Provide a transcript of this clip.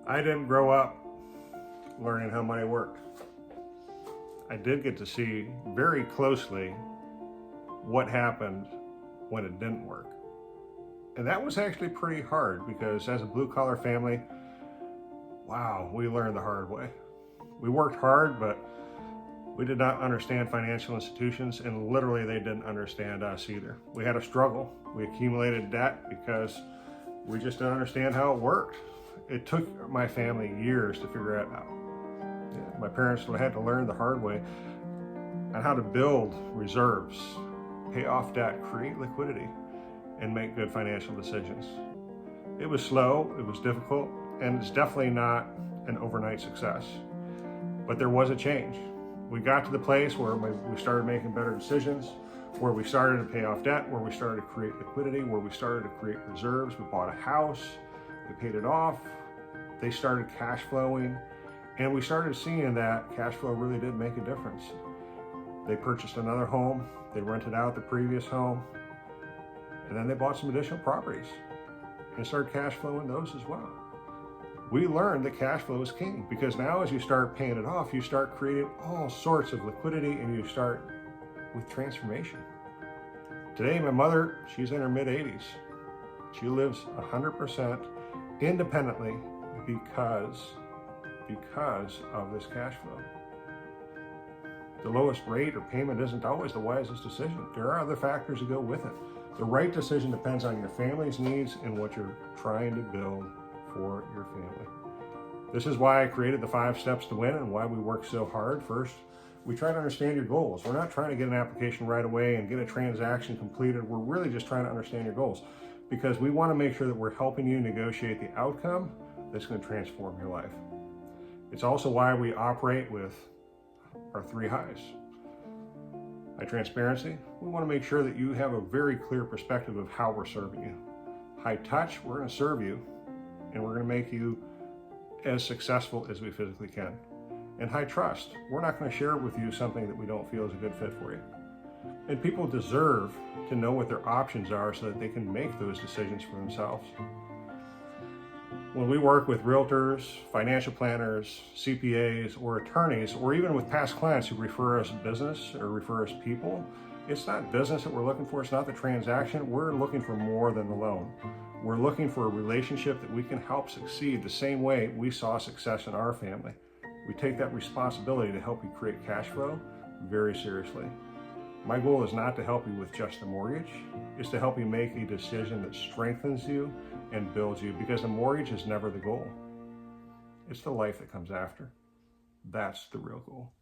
I didn't grow up learning how money worked. I did get to see very closely what happened when it didn't work. And that was actually pretty hard because as a blue collar family, wow, we learned the hard way. We worked hard, but we did not understand financial institutions, and literally they didn't understand us either. We had a struggle. We accumulated debt because we just didn't understand how it worked. It took my family years to figure it out. My parents had to learn the hard way on how to build reserves, pay off debt, create liquidity, and make good financial decisions. It was slow, it was difficult, and it's definitely not an overnight success. But there was a change. We got to the place where we started making better decisions, where we started to pay off debt, where we started to create liquidity, where we started to create reserves. We bought a house, we paid it off, they started cash flowing, and we started seeing that cash flow really did make a difference. They purchased another home, they rented out the previous home, and then they bought some additional properties and started cash flowing those as well. We learned that cash flow is king because now as you start paying it off, you start creating all sorts of liquidity and you start with transformation. Today, my mother, she's in her mid-80s. She lives 100% independently because of this cash flow. The lowest rate or payment isn't always the wisest decision. There are other factors that go with it. The right decision depends on your family's needs and what you're trying to build for your family. This is why I created the 5 steps to win and why we work so hard. First, we try to understand your goals. We're not trying to get an application right away and get a transaction completed. We're really just trying to understand your goals because we want to make sure that we're helping you negotiate the outcome that's going to transform your life. It's also why we operate with our 3 highs. High transparency, we want to make sure that you have a very clear perspective of how we're serving you. High touch, we're going to serve you and we're going to make you as successful as we physically can. And high trust, we're not going to share with you something that we don't feel is a good fit for you. And people deserve to know what their options are so that they can make those decisions for themselves. When we work with realtors, financial planners, CPAs, or attorneys, or even with past clients who refer us business or refer us people, it's not business that we're looking for, it's not the transaction, we're looking for more than the loan. We're looking for a relationship that we can help succeed the same way we saw success in our family. We take that responsibility to help you create cash flow very seriously. My goal is not to help you with just a mortgage, it's to help you make a decision that strengthens you and builds you because the mortgage is never the goal. It's the life that comes after. That's the real goal.